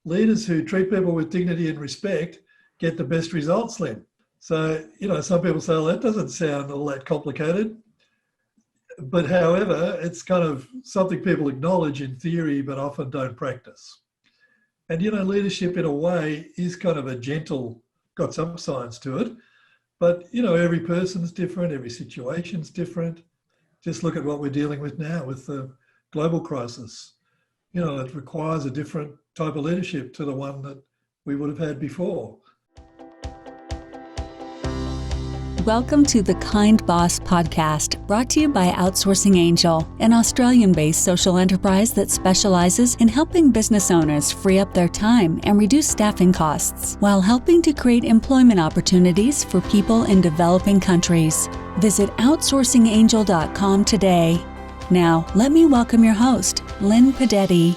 leaders who treat people with dignity and respect get the best results, Lynn. So, some people say, well, that doesn't sound all that complicated. But however, it's kind of something people acknowledge in theory, but often don't practice. And, leadership in a way is kind of got some science to it. But, every person's different, every situation's different. Just look at what we're dealing with now with the global crisis. It requires a different type of leadership to the one that we would have had before. Welcome to the Kind Boss podcast, brought to you by Outsourcing Angel, an Australian-based social enterprise that specializes in helping business owners free up their time and reduce staffing costs while helping to create employment opportunities for people in developing countries. Visit outsourcingangel.com today. Now, let me welcome your host, Linh Podetti.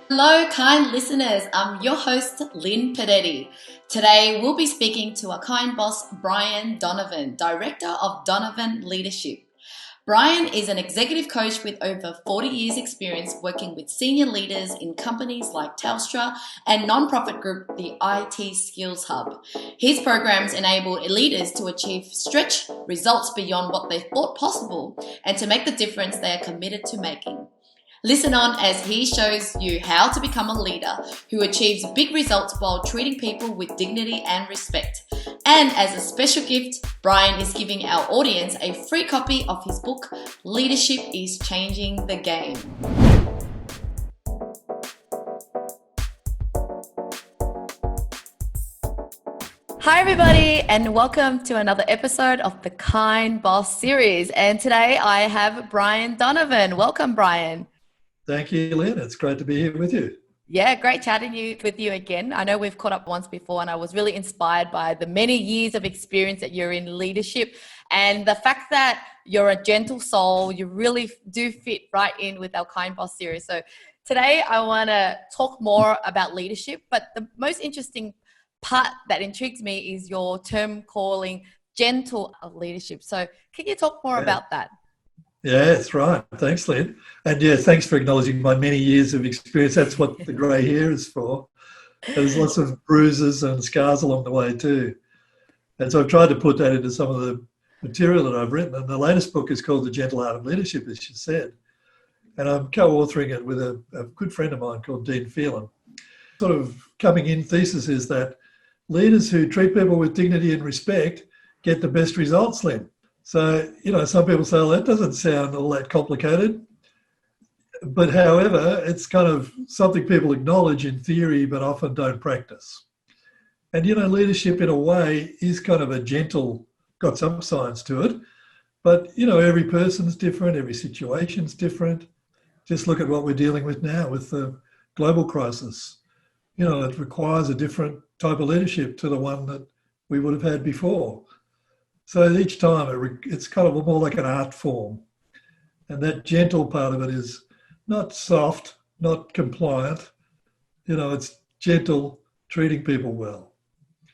Hello, kind listeners. I'm your host, Linh Podetti. Today, we'll be speaking to our kind boss, Brian Donovan, Director of Donovan Leadership. Brian is an executive coach with over 40 years experience working with senior leaders in companies like Telstra and non-profit group, the IT Skills Hub. His programs enable leaders to achieve stretch results beyond what they thought possible and to make the difference they are committed to making. Listen on as he shows you how to become a leader who achieves big results while treating people with dignity and respect. And as a special gift, Brian is giving our audience a free copy of his book, Leadership is Changing the Game. Hi everybody, and welcome to another episode of the Kind Boss series. And today I have Brian Donovan. Welcome, Brian. Thank you, Lynn. It's great to be here with you. Yeah, great chatting with you again. I know we've caught up once before, and I was really inspired by the many years of experience that you're in leadership and the fact that you're a gentle soul. You really do fit right in with our Kind Boss series. So today I want to talk more about leadership, but the most interesting part that intrigues me is your term calling gentle leadership. So can you talk more about that? Yeah, that's right. Thanks, Lynn. And yeah, thanks for acknowledging my many years of experience. That's what the grey hair is for. There's lots of bruises and scars along the way too. And so I've tried to put that into some of the material that I've written. And the latest book is called The Gentle Art of Leadership, as you said. And I'm co-authoring it with a good friend of mine called Dean Phelan. Sort of coming in thesis is that leaders who treat people with dignity and respect get the best results, Lynn. So, some people say, well, that doesn't sound all that complicated. But however, it's kind of something people acknowledge in theory, but often don't practice. And, leadership in a way is kind of got some science to it. But, every person's different, every situation's different. Just look at what we're dealing with now with the global crisis. It requires a different type of leadership to the one that we would have had before. So each time it's kind of more like an art form. And that gentle part of it is not soft, not compliant. It's gentle, treating people well.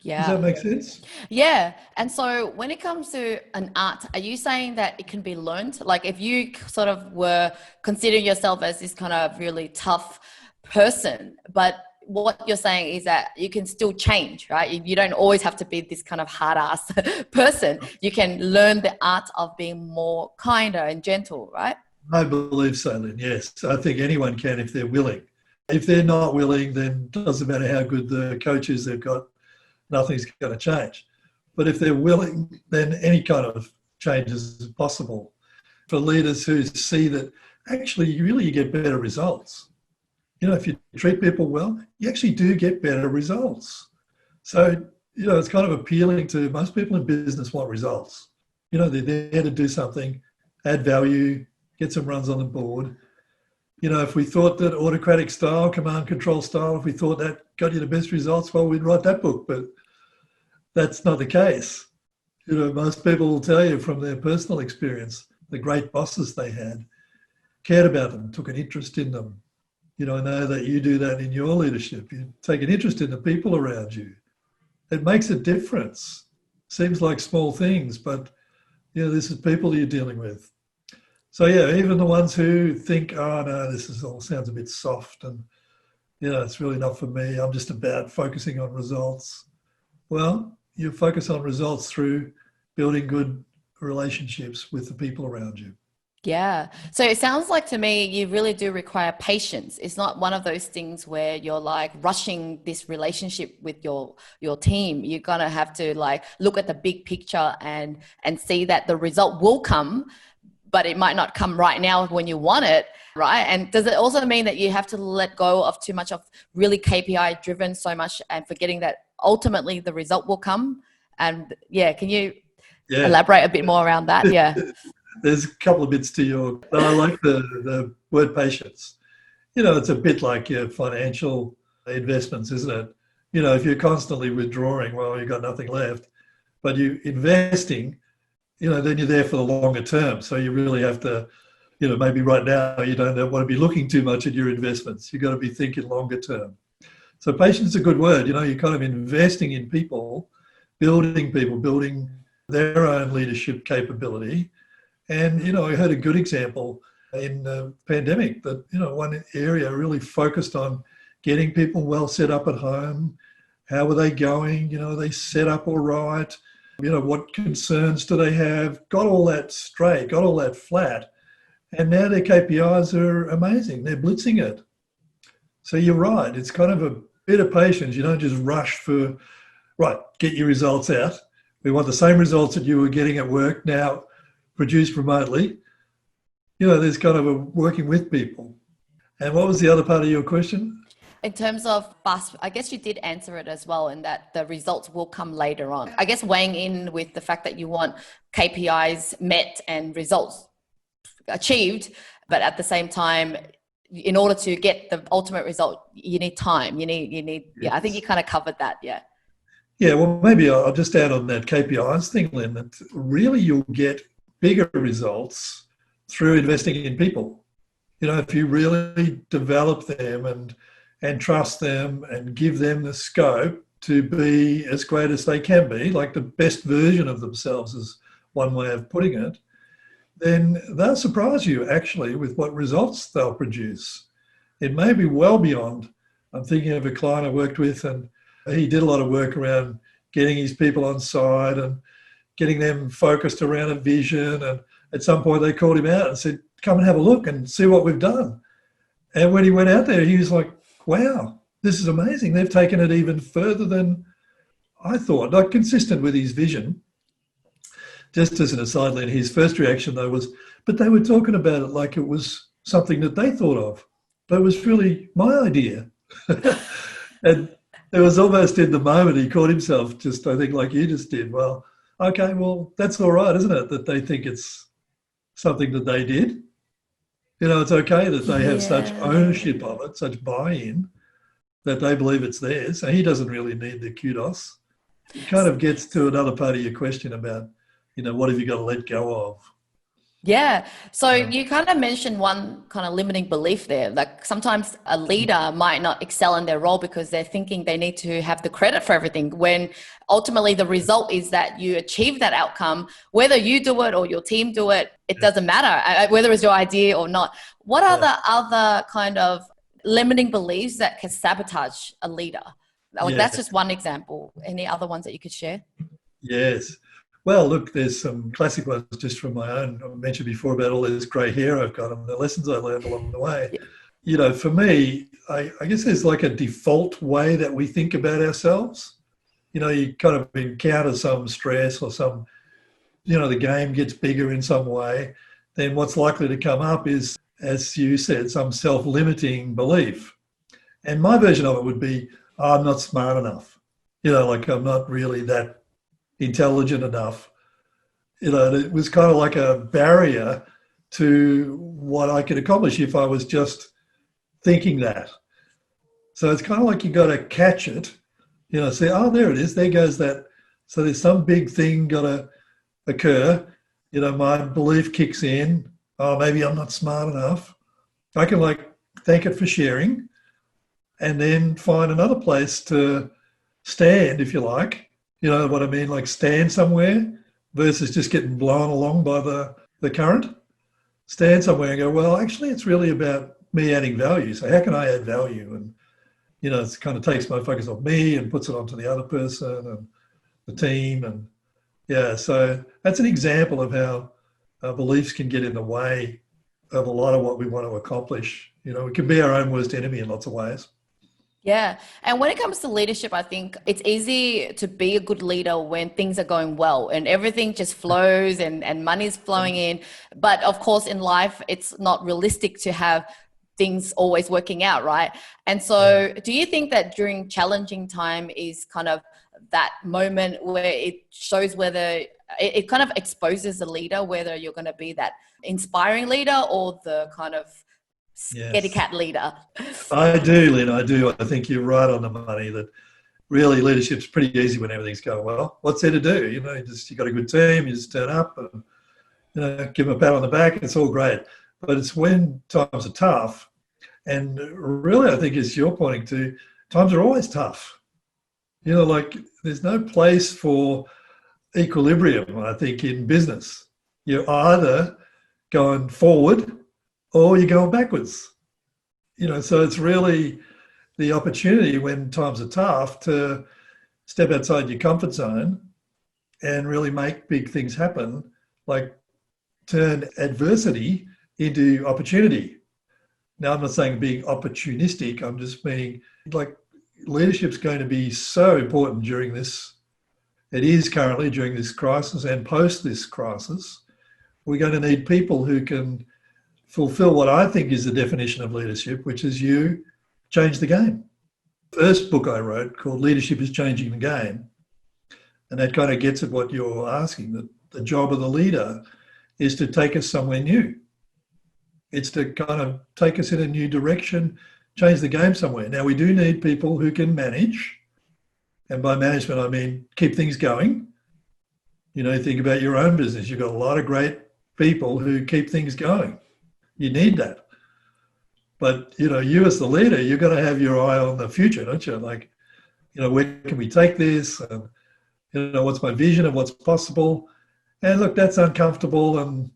Yeah. Does that make sense? Yeah. And so when it comes to an art, are you saying that it can be learned? Like if you sort of were considering yourself as this kind of really tough person, but what you're saying is that you can still change, right? You don't always have to be this kind of hard-ass person. You can learn the art of being more kinder and gentle, right? I believe so, Lynn, yes. I think anyone can if they're willing. If they're not willing, then it doesn't matter how good the coach is they've got, nothing's going to change. But if they're willing, then any kind of change is possible. For leaders who see that actually you get better results. If you treat people well, you actually do get better results. So, it's kind of appealing to most people in business want results. They're there to do something, add value, get some runs on the board. If we thought that autocratic style, command control style, if we thought that got you the best results, well, we'd write that book, but that's not the case. Most people will tell you from their personal experience, the great bosses they had cared about them, took an interest in them. I know that you do that in your leadership. You take an interest in the people around you. It makes a difference. Seems like small things, but, this is people you're dealing with. So, yeah, even the ones who think, oh, no, this all sounds a bit soft and It's really not for me. I'm just about focusing on results. Well, you focus on results through building good relationships with the people around you. Yeah. So it sounds like to me, you really do require patience. It's not one of those things where you're like rushing this relationship with your team. You're gonna have to like look at the big picture and see that the result will come, but it might not come right now when you want it, right? And does it also mean that you have to let go of too much of really KPI driven so much and forgetting that ultimately the result will come? And yeah, can you elaborate a bit more around that? Yeah. There's a couple of bits to your. I like the word patience. It's a bit like your financial investments, isn't it? If you're constantly withdrawing, well, you've got nothing left. But you investing, then you're there for the longer term. So you really have to, maybe right now you don't want to be looking too much at your investments. You've got to be thinking longer term. So patience is a good word. You're kind of investing in people, building their own leadership capability. And, I heard a good example in the pandemic that, one area really focused on getting people well set up at home. How were they going? Are they set up all right? What concerns do they have? Got all that straight, got all that flat. And now their KPIs are amazing. They're blitzing it. So you're right. It's kind of a bit of patience. You don't just rush for, right, get your results out. We want the same results that you were getting at work now produced remotely. There's kind of a working with people. And what was the other part of your question? In terms of fast, I guess you did answer it as well, in that the results will come later on. I guess weighing in with the fact that you want KPIs met and results achieved, but at the same time, in order to get the ultimate result, you need time. You need. Yeah, I think you kind of covered that. Yeah. Yeah, well, maybe I'll just add on that KPIs thing, Lynn, that really you'll get bigger results through investing in people. If you really develop them and trust them and give them the scope to be as great as they can be, like the best version of themselves is one way of putting it, then they'll surprise you actually with what results they'll produce. It may be well beyond. I'm thinking of a client I worked with, and he did a lot of work around getting his people on side and getting them focused around a vision. And at some point they called him out and said, come and have a look and see what we've done. And when he went out there, he was like, wow, this is amazing. They've taken it even further than I thought, like consistent with his vision. Just as an aside, Len, his first reaction though was, but they were talking about it like it was something that they thought of. But it was really my idea. And it was almost in the moment he caught himself, just I think like you just did. Well, okay, well, that's all right, isn't it? That they think it's something that they did. It's okay that they have such ownership of it, such buy-in, that they believe it's theirs. And he doesn't really need the kudos. It kind of gets to another part of your question about, what have you got to let go of? Yeah. So you kind of mentioned one kind of limiting belief there. Like sometimes a leader might not excel in their role because they're thinking they need to have the credit for everything, when ultimately the result is that you achieve that outcome. Whether you do it or your team do it, it doesn't matter, whether it's your idea or not. What are the other kind of limiting beliefs that can sabotage a leader? That's just one example. Any other ones that you could share? Yes. Well, look, there's some classic ones just from my own. I mentioned before about all this grey hair I've got and the lessons I learned along the way. Yeah. For me, I guess there's like a default way that we think about ourselves. You kind of encounter some stress or some, the game gets bigger in some way. Then what's likely to come up is, as you said, some self-limiting belief. And my version of it would be, I'm not smart enough. Like I'm not really that intelligent enough. It was kind of like a barrier to what I could accomplish if I was just thinking that. So it's kind of like you got to catch it, say, oh, there it is, there goes that. So there's some big thing got to occur. My belief kicks in, oh, maybe I'm not smart enough. I can thank it for sharing and then find another place to stand, if you like. You know what I mean? Like stand somewhere versus just getting blown along by the current. Stand somewhere and go, well, actually, it's really about me adding value. So how can I add value? it kind of takes my focus off me and puts it onto the other person and the team. And yeah, so that's an example of how beliefs can get in the way of a lot of what we want to accomplish. We can be our own worst enemy in lots of ways. Yeah. And when it comes to leadership, I think it's easy to be a good leader when things are going well and everything just flows and money's flowing in. But of course, in life, it's not realistic to have things always working out, right? And so do you think that during challenging time is kind of that moment where it shows whether it kind of exposes the leader, whether you're going to be that inspiring leader or the kind of scaredy cat leader? I do, Lynn. I do. I think you're right on the money that really leadership's pretty easy when everything's going well. What's there to do? You got a good team, you just turn up and, give them a pat on the back. It's all great. But it's when times are tough. And really, I think as you're pointing to, times are always tough. There's no place for equilibrium, I think, in business. You're either going forward or you're going backwards. So it's really the opportunity when times are tough to step outside your comfort zone and really make big things happen, like turn adversity into opportunity. Now, I'm not saying being opportunistic, I'm just meaning leadership's going to be so important during this. It is currently during this crisis and post this crisis. We're going to need people who can fulfill what I think is the definition of leadership, which is you change the game. First book I wrote called Leadership is Changing the Game. And that kind of gets at what you're asking, that the job of the leader is to take us somewhere new. It's to kind of take us in a new direction, change the game somewhere. Now, we do need people who can manage. And by management, I mean keep things going. Think about your own business. You've got a lot of great people who keep things going. You need that. But, you as the leader, you've got to have your eye on the future, don't you? Where can we take this? And, what's my vision of what's possible? And look, that's uncomfortable. And,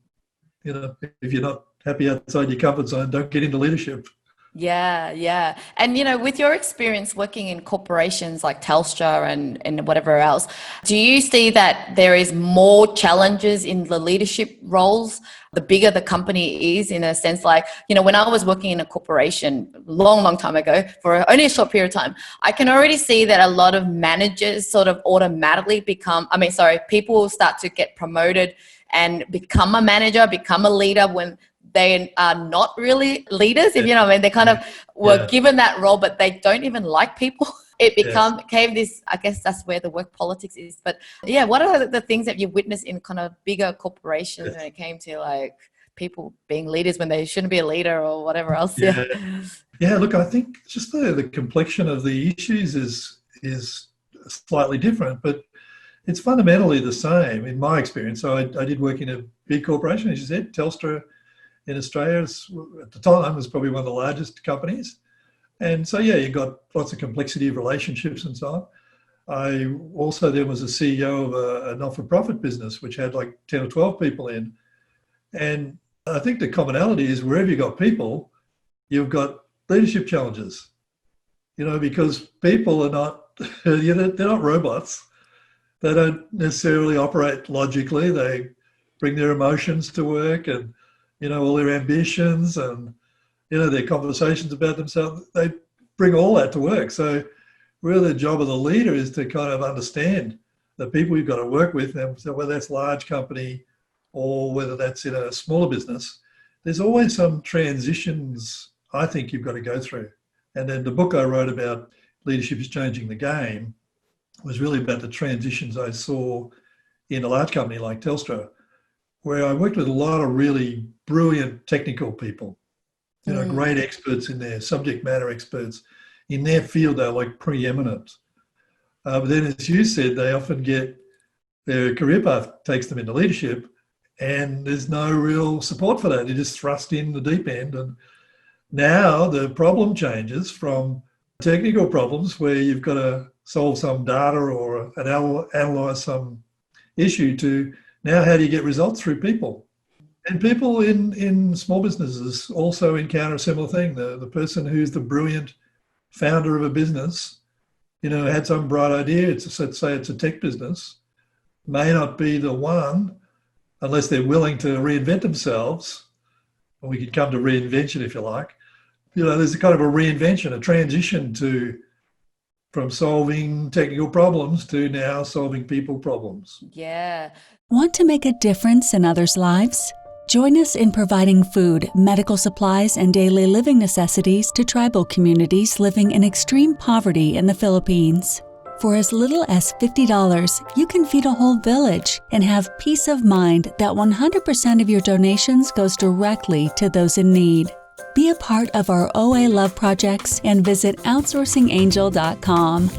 if you're not happy outside your comfort zone, don't get into leadership. Yeah. And, with your experience working in corporations like Telstra and whatever else, do you see that there is more challenges in the leadership roles, the bigger the company is, in a sense? When I was working in a corporation long time ago for only a short period of time, I can already see that a lot of managers sort of automatically people will start to get promoted and become a manager, become a leader when they are not really leaders, if you know what I mean. They kind of were given that role, but they don't even like people. It became this, I guess that's where the work politics is. But what are the things that you witnessed in kind of bigger corporations when it came to people being leaders when they shouldn't be a leader or whatever else? Yeah, look, I think just the complexion of the issues is slightly different, but it's fundamentally the same in my experience. So I did work in a big corporation, as you said, Telstra in Australia. At the time, was probably one of the largest companies. And so, you got lots of complexity of relationships and so on. I also then was a CEO of a not-for-profit business, which had 10 or 12 people in. And I think the commonality is wherever you've got people, you've got leadership challenges, because people are not, they're not robots. They don't necessarily operate logically. They bring their emotions to work and, all their ambitions and, their conversations about themselves. They bring all that to work. So really the job of the leader is to kind of understand the people you've got to work with, and so whether that's large company or whether that's in a smaller business, there's always some transitions I think you've got to go through. And then the book I wrote about Leadership is Changing the Game was really about the transitions I saw in a large company like Telstra, where I worked with a lot of really brilliant technical people, great experts in their subject matter experts. In their field, they're preeminent. But then, as you said, they often get their career path takes them into leadership, and there's no real support for that. They're just thrust in the deep end. And now the problem changes from technical problems where you've got to solve some data or analyze some issue to now how do you get results through people? And people in small businesses also encounter a similar thing. The person who's the brilliant founder of a business, had some bright idea, let's say it's a tech business, may not be the one unless they're willing to reinvent themselves. And we could come to reinvention if you like. There's a kind of a reinvention, a transition from solving technical problems to now solving people problems. Yeah. Want to make a difference in others' lives? Join us in providing food, medical supplies, and daily living necessities to tribal communities living in extreme poverty in the Philippines. For as little as $50, you can feed a whole village and have peace of mind that 100% of your donations goes directly to those in need. Be a part of our OA Love projects and visit outsourcingangel.com.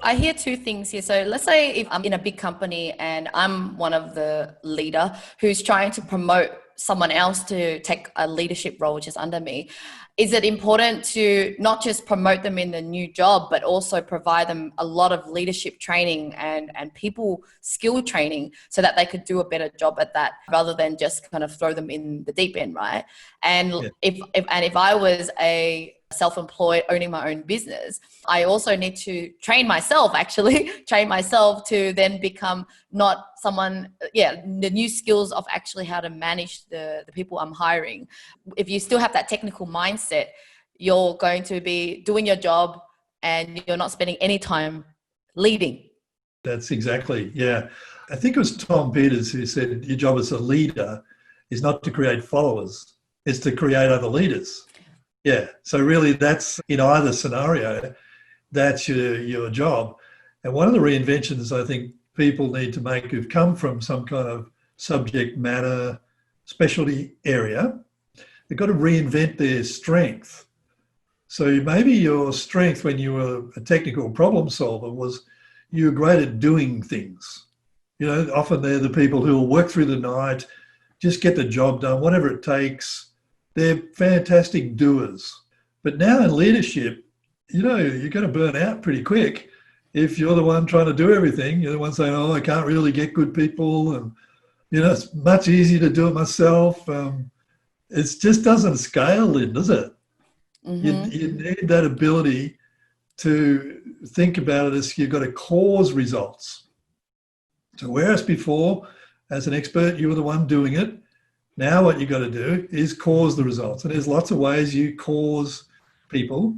I hear two things here. So let's say if I'm in a big company and I'm one of the leader who's trying to promote someone else to take a leadership role, which is under me. Is it important to not just promote them in the new job, but also provide them a lot of leadership training and people skill training so that they could do a better job at that rather than just kind of throw them in the deep end, right? And if I was a self-employed owning my own business, I also need to train myself to then become not someone, the new skills of actually how to manage the people I'm hiring. If you still have that technical mindset, you're going to be doing your job and you're not spending any time leading. That's exactly, yeah. I think it was Tom Peters who said your job as a leader is not to create followers, it's to create other leaders. Yeah, so really that's, in either scenario, that's your job. And one of the reinventions I think people need to make who've come from some kind of subject matter specialty area, they've got to reinvent their strength. So maybe your strength when you were a technical problem solver was you were great at doing things. Often they're the people who will work through the night, just get the job done, whatever it takes. They're fantastic doers. But now in leadership, you're going to burn out pretty quick if you're the one trying to do everything. You're the one saying, I can't really get good people. And, it's much easier to do it myself. It just doesn't scale, Lynn, does it? Mm-hmm. You need that ability to think about it as you've got to cause results. So whereas before, as an expert, you were the one doing it, now what you've got to do is cause the results. And there's lots of ways you cause people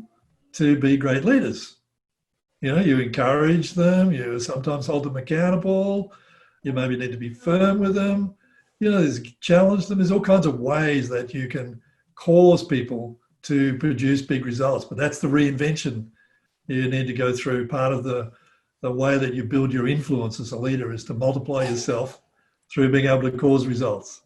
to be great leaders. You encourage them, you sometimes hold them accountable, you maybe need to be firm with them, there's challenge them. There's all kinds of ways that you can cause people to produce big results. But that's the reinvention you need to go through. Part of the way that you build your influence as a leader is to multiply yourself through being able to cause results.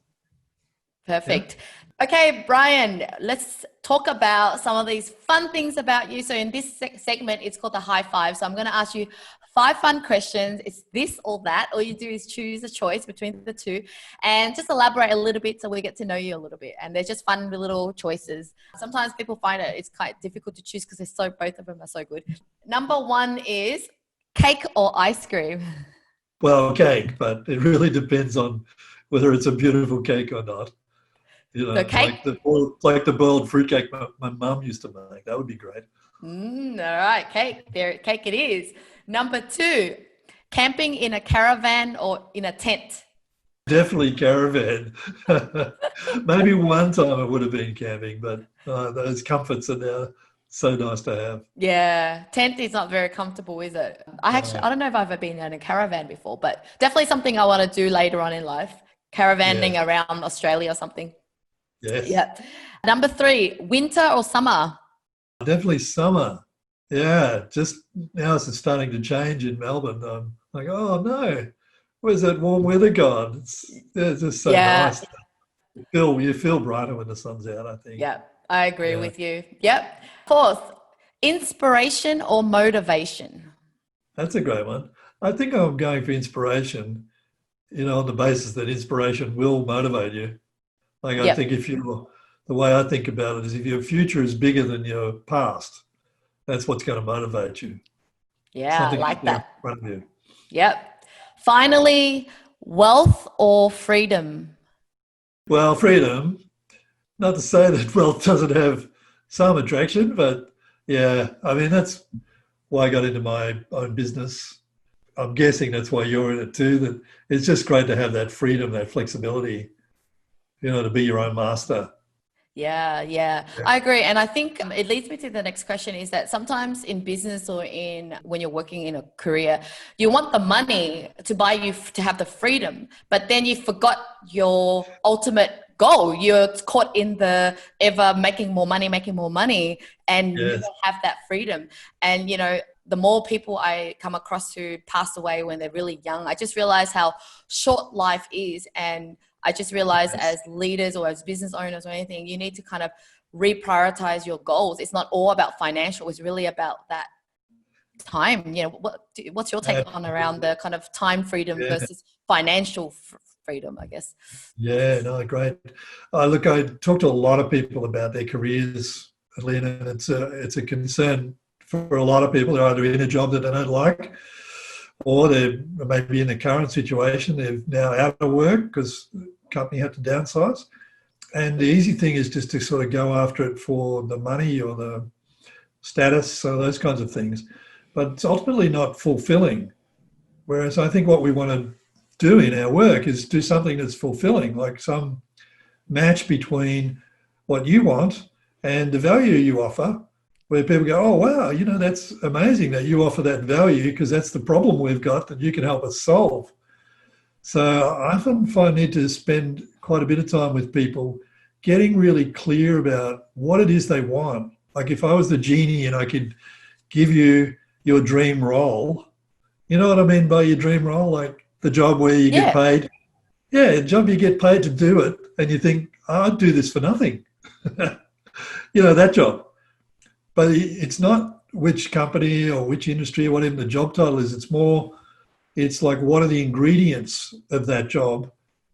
Perfect. Yeah. Okay, Brian, let's talk about some of these fun things about you. So in this segment, it's called the high five. So I'm going to ask you 5 fun questions. It's this or that. All you do is choose a choice between the two and just elaborate a little bit so we get to know you a little bit. And they're just fun little choices. Sometimes people find it's quite difficult to choose because both of them are so good. Number 1 is cake or ice cream? Well, cake, but it really depends on whether it's a beautiful cake or not. Cake? Like the boiled fruitcake my mum used to make. That would be great. All right, cake it is. Number 2, camping in a caravan or in a tent? Definitely caravan. Maybe one time it would have been camping, but those comforts are now so nice to have. Yeah, tent is not very comfortable, is it? I don't know if I've ever been in a caravan before, but definitely something I want to do later on in life. Caravanning around Australia or something. Yes. Yeah. Number 3, winter or summer? Definitely summer. Yeah. Just now it's starting to change in Melbourne. I'm like, oh no, where's that warm weather gone? It's just so nice. You feel brighter when the sun's out, I think. Yeah, I agree with you. Yep. 4th, inspiration or motivation? That's a great one. I think I'm going for inspiration, on the basis that inspiration will motivate you. I think the way I think about it is if your future is bigger than your past, that's what's going to motivate you. Yeah, something I like that. In front of you. Yep. Finally, wealth or freedom? Well, freedom. Not to say that wealth doesn't have some attraction, but yeah, I mean, that's why I got into my own business. I'm guessing that's why you're in it too, that it's just great to have that freedom, that flexibility, to be your own master. Yeah, Yeah. I agree. And I think it leads me to the next question is that sometimes in business or in when you're working in a career, you want the money to buy you to have the freedom, but then you forgot your ultimate goal. You're caught in the ever making more money, and Yes. never have that freedom. And, the more people I come across who pass away when they're really young, I just realize how short life is. And I just realized as leaders or as business owners or anything, you need to kind of reprioritize your goals. It's not all about financial. It's really about that time. What's your take on around the kind of time freedom versus financial freedom, I guess? Yeah, no, great. Look, I talk to a lot of people about their careers, Lynn, and it's a concern for a lot of people. They're either in a job that they don't like, or they're maybe in the current situation, they're now out of work because the company had to downsize. And the easy thing is just to sort of go after it for the money or the status, so those kinds of things. But it's ultimately not fulfilling. Whereas I think what we want to do in our work is do something that's fulfilling, like some match between what you want and the value you offer, where people go, oh, wow, that's amazing that you offer that value because that's the problem we've got that you can help us solve. So I often find I need to spend quite a bit of time with people getting really clear about what it is they want. Like if I was the genie and I could give you your dream role, you know what I mean by your dream role? Like the job where you get paid. Yeah, the job you get paid to do it and you think, oh, I'd do this for nothing. That job. But it's not which company or which industry or whatever the job title is. It's like, what are the ingredients of that job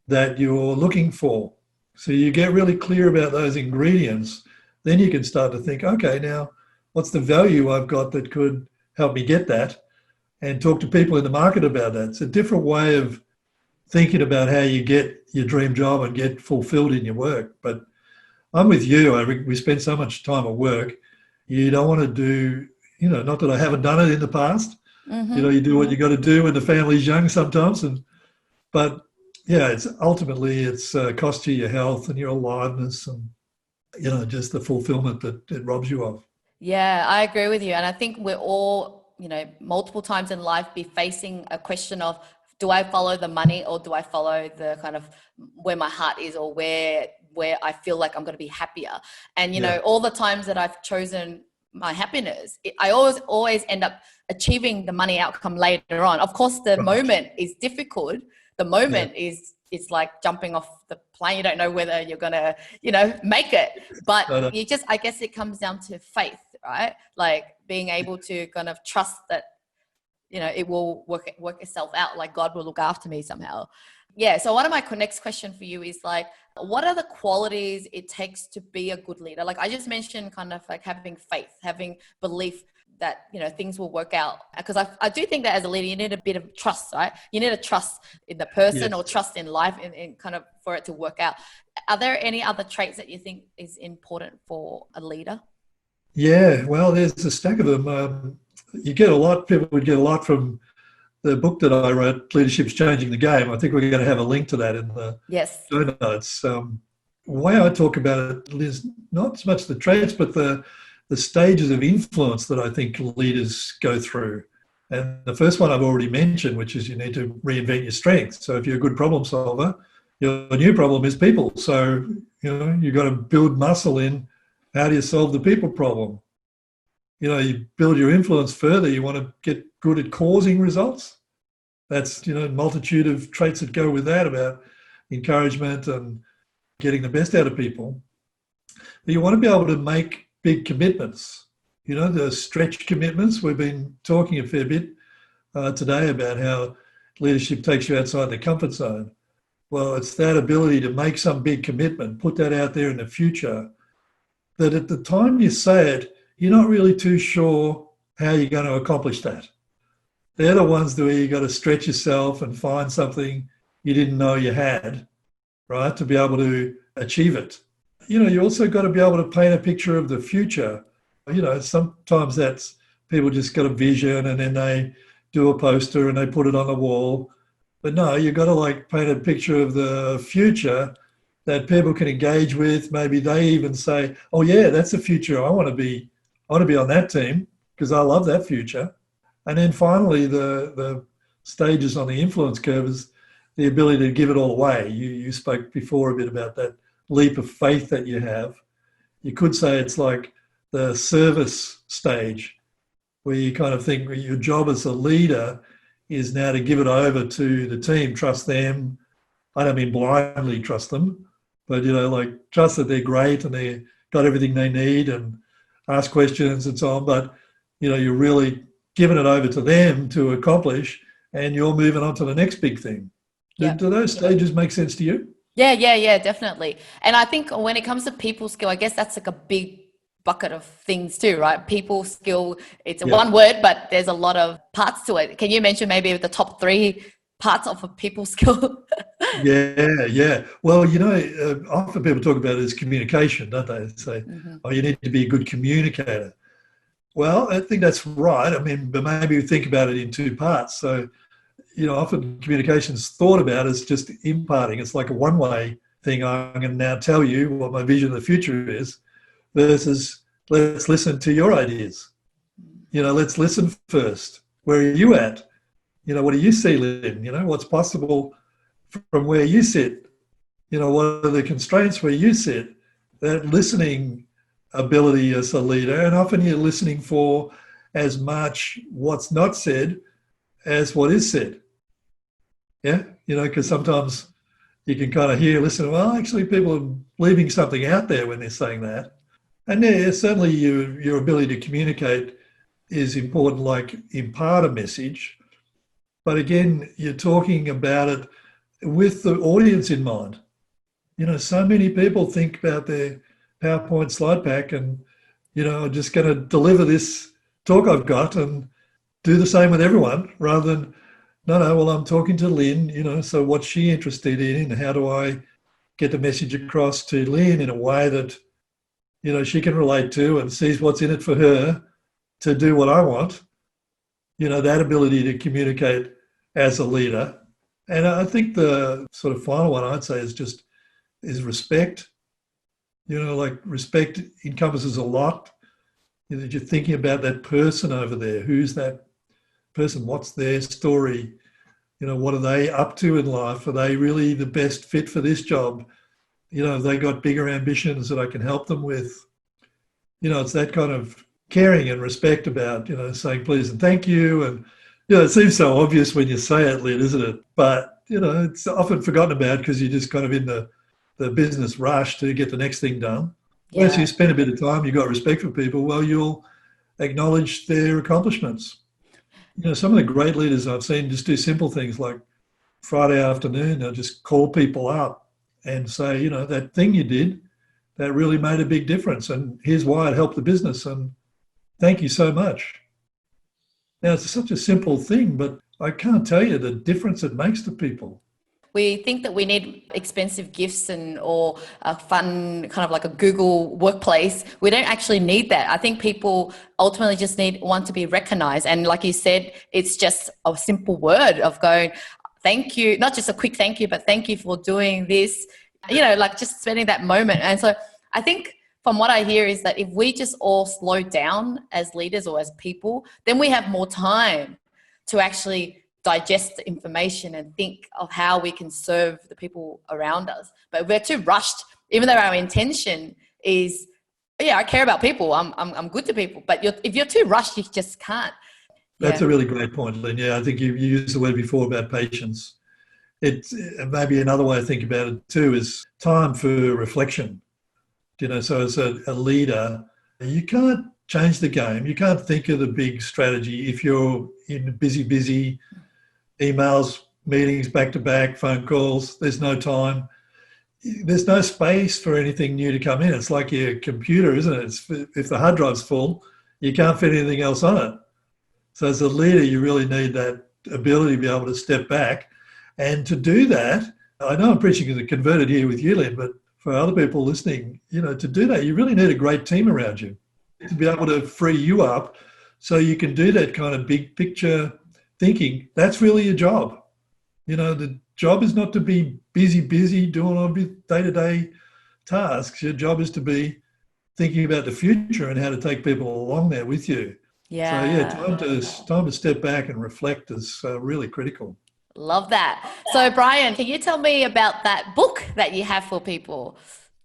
that you're looking for? So you get really clear about those ingredients. Then you can start to think, okay, now what's the value I've got that could help me get that? And talk to people in the market about that. It's a different way of thinking about how you get your dream job and get fulfilled in your work. But I'm with you. We spend so much time at work. You don't want to do, not that I haven't done it in the past. Mm-hmm. You do what you got to do when the family's young sometimes. But yeah, it's ultimately cost you your health and your aliveness and, just the fulfillment that it robs you of. Yeah, I agree with you. And I think we're all, multiple times in life be facing a question of, do I follow the money or do I follow the kind of where my heart is or where I feel like I'm going to be happier? And, all the times that I've chosen my happiness, I always end up achieving the money outcome later on. Of course, the moment is difficult. The moment is, it's like jumping off the plane. You don't know whether you're going to, make it. But I guess it comes down to faith, right? Like being able to kind of trust that, it will work itself out, like God will look after me somehow. Yeah. So one of my next question for you is like, what are the qualities it takes to be a good leader? Like I just mentioned kind of like having faith, having belief that, things will work out. Because I do think that as a leader, you need a bit of trust, right? You need a trust in the person or trust in life in kind of for it to work out. Are there any other traits that you think is important for a leader? Yeah, well, there's a stack of them. People would get a lot from the book that I wrote, Leadership's Changing the Game. I think we're going to have a link to that in the show notes. The way I talk about it is not so much the traits, but the stages of influence that I think leaders go through. And the first one I've already mentioned, which is you need to reinvent your strengths. So if you're a good problem solver, your new problem is people. So, you've got to build muscle in how do you solve the people problem. You build your influence further. You want to get good at causing results. That's, a multitude of traits that go with that about encouragement and getting the best out of people. But you want to be able to make big commitments, the stretch commitments. We've been talking a fair bit today about how leadership takes you outside the comfort zone. Well, it's that ability to make some big commitment, put that out there in the future, that at the time you say it, you're not really too sure how you're going to accomplish that. They're the ones where you got to stretch yourself and find something you didn't know you had, right, to be able to achieve it. you also got to be able to paint a picture of the future. Sometimes that's people just got a vision and then they do a poster and they put it on the wall. But no, you've got to paint a picture of the future that people can engage with. Maybe they even say, oh yeah, that's the future. I want to be on that team because I love that future. And then finally, the stages on the influence curve is the ability to give it all away. You spoke before a bit about that leap of faith that you have. You could say it's like the service stage where you kind of think your job as a leader is now to give it over to the team, trust them. I don't mean blindly trust them, but, trust that they're great and they got everything they need and ask questions and so on. But, you're really giving it over to them to accomplish and you're moving on to the next big thing. Yeah. Do those stages make sense to you? Yeah, definitely. And I think when it comes to people skill, I guess that's like a big bucket of things too, right? People skill, it's one word, but there's a lot of parts to it. Can you mention maybe the top 3 parts of a people skill? Yeah. Well, often people talk about it as communication, don't they? They say, you need to be a good communicator. Well, I think that's right. I mean, but maybe we think about it in 2 parts. So, often communication is thought about as just imparting. It's like a one-way thing. I'm going to now tell you what my vision of the future is versus let's listen to your ideas. Let's listen first. Where are you at? What do you see, Lynn? What's possible from where you sit? What are the constraints where you sit? That listening ability as a leader, and often you're listening for as much what's not said as what is said. Yeah, because sometimes you can kind of listen, well, actually people are leaving something out there when they're saying that. And yeah, certainly your ability to communicate is important, like impart a message. But again, you're talking about it with the audience in mind. So many people think about their PowerPoint slide pack and, I'm just going to deliver this talk I've got and do the same with everyone rather than, no, well, I'm talking to Lynn, so what's she interested in and how do I get the message across to Lynn in a way that, she can relate to and sees what's in it for her to do what I want. That ability to communicate as a leader. And I think the sort of final one I'd say is respect. Respect encompasses a lot. You're thinking about that person over there. Who's that person? What's their story? What are they up to in life? Are they really the best fit for this job? Have they got bigger ambitions that I can help them with? It's that kind of caring and respect about, saying please and thank you. And, it seems so obvious when you say it, Lynn, isn't it? But, it's often forgotten about because you're just kind of in the business rush to get the next thing done. Yeah. Once you spend a bit of time, you've got respect for people, well, you'll acknowledge their accomplishments. Some of the great leaders I've seen just do simple things like Friday afternoon, they'll just call people up and say, that thing you did, that really made a big difference. And here's why it helped the business. And thank you so much. Now, it's such a simple thing, but I can't tell you the difference it makes to people. We think that we need expensive gifts or a fun kind of like a Google workplace. We don't actually need that. I think people ultimately just want to be recognized. And like you said, it's just a simple word of going, thank you, not just a quick thank you, but thank you for doing this, just spending that moment. And so I think from what I hear is that if we just all slow down as leaders or as people, then we have more time to actually digest the information and think of how we can serve the people around us. But we're too rushed, even though our intention is, I care about people. I'm good to people. But if you're too rushed, you just can't. That's a really great point, Lynn. Yeah, I think you used the word before about patience. It's maybe another way to think about it too is time for reflection. So as a leader, you can't change the game. You can't think of the big strategy if you're in busy emails, meetings, back-to-back, phone calls. There's no time. There's no space for anything new to come in. It's like your computer, isn't it? If the hard drive's full, you can't fit anything else on it. So as a leader, you really need that ability to be able to step back. And to do that, I know I'm preaching as a converted here with you, Lynn, but for other people listening, to do that, you really need a great team around you to be able to free you up so you can do that kind of big picture thinking. That's really your job. The job is not to be busy doing all the day-to-day tasks. Your job is to be thinking about the future and how to take people along there with you. Yeah. So time to step back and reflect is really critical. Love that. So Brian, can you tell me about that book that you have for people?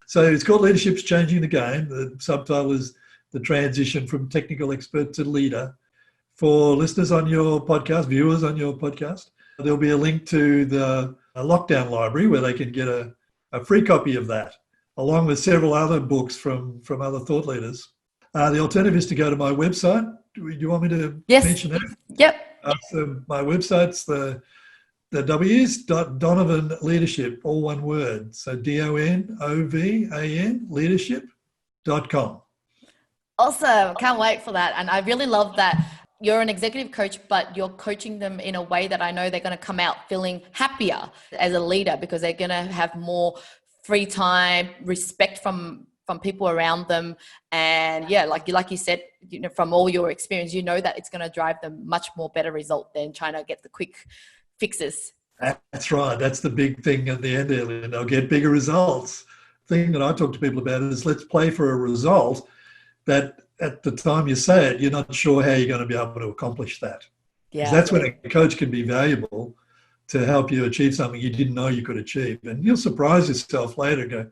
So it's called Leadership's Changing the Game. The subtitle is The Transition from Technical Expert to Leader. For listeners on your podcast, viewers on your podcast, there'll be a link to the lockdown library where they can get a free copy of that, along with several other books from other thought leaders. The alternative is to go to my website. Do you want me to mention that? Yep. So my website's the Donovan Leadership, all one word. So DONOVAN leadership.com. Awesome. Can't wait for that. And I really love that you're an executive coach, but you're coaching them in a way that I know they're going to come out feeling happier as a leader because they're going to have more free time, respect from people around them. And yeah, like you said, from all your experience, that it's going to drive them much more better result than trying to get the quick fixes. That's right. That's the big thing at the end there, and they'll get bigger results. The thing that I talk to people about is let's play for a result that at the time you say it, you're not sure how you're going to be able to accomplish that. Yeah. That's when a coach can be valuable to help you achieve something you didn't know you could achieve. And you'll surprise yourself later and go,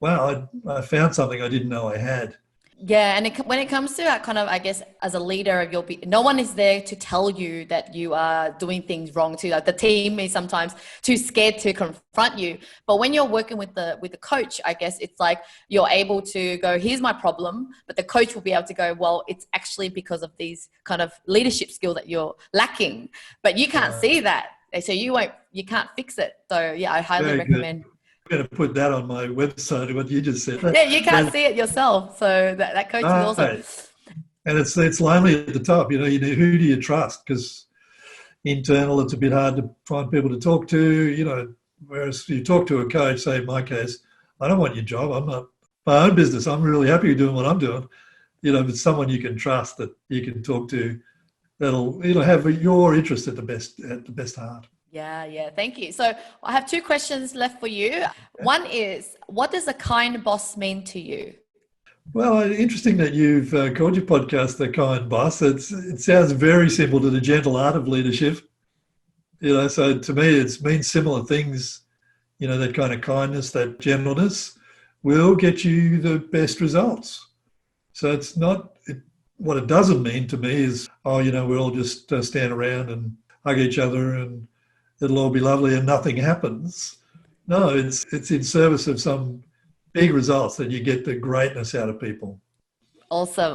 wow, I found something I didn't know I had. Yeah, and when it comes to that kind of, I guess, as a leader, no one is there to tell you that you are doing things wrong too. Like the team is sometimes too scared to confront you. But when you're working with the coach, I guess it's like you're able to go, here's my problem, but the coach will be able to go, well, it's actually because of these kind of leadership skill that you're lacking, but you can't see that, so you can't fix it. So yeah, I highly recommend. I'm going to put that on my website, what you just said. Yeah, you can't see it yourself. So that coach is awesome. And it's lonely at the top. Who do you trust? Because internal, it's a bit hard to find people to talk to, whereas you talk to a coach, say in my case, I don't want your job. I'm not my own business. I'm really happy doing what I'm doing. But someone you can trust that you can talk to that'll, have your interest at the best heart. Yeah. Thank you. So I have two questions left for you. One is, what does a kind boss mean to you? Well, interesting that you've called your podcast The Kind Boss. It sounds very simple to the gentle art of leadership. So to me, it means similar things. That kind of kindness, that gentleness will get you the best results. So it's not, what it doesn't mean to me is, we all just stand around and hug each other and it'll all be lovely and nothing happens. No, it's in service of some big results that you get the greatness out of people. Awesome.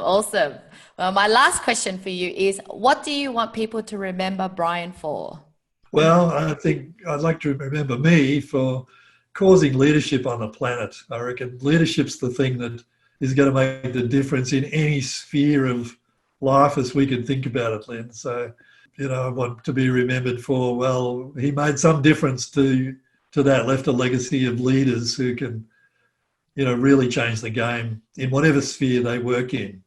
Well, my last question for you is, what do you want people to remember Brian for? Well, I think I'd like to remember me for causing leadership on the planet. I reckon leadership's the thing that is going to make the difference in any sphere of life as we can think about it, Lynn. So, I want to be remembered for, well, he made some difference to that, left a legacy of leaders who can, really change the game in whatever sphere they work in.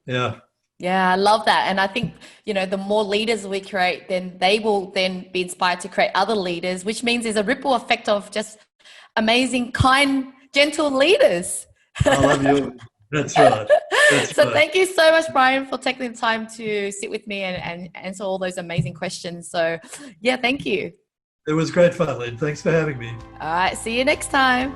Yeah. Yeah, I love that. And I think, the more leaders we create, then they will then be inspired to create other leaders, which means there's a ripple effect of just amazing, kind, gentle leaders. I love you. That's right. Thank you so much, Brian, for taking the time to sit with me and answer all those amazing questions. So yeah, thank you. It was great fun, Lynn. Thanks for having me. All right. See you next time.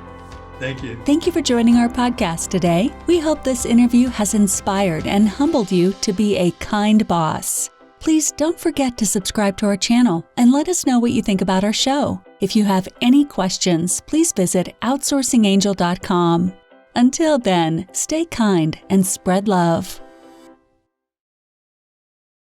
Thank you. Thank you for joining our podcast today. We hope this interview has inspired and humbled you to be a kind boss. Please don't forget to subscribe to our channel and let us know what you think about our show. If you have any questions, please visit outsourcingangel.com. Until then, stay kind and spread love.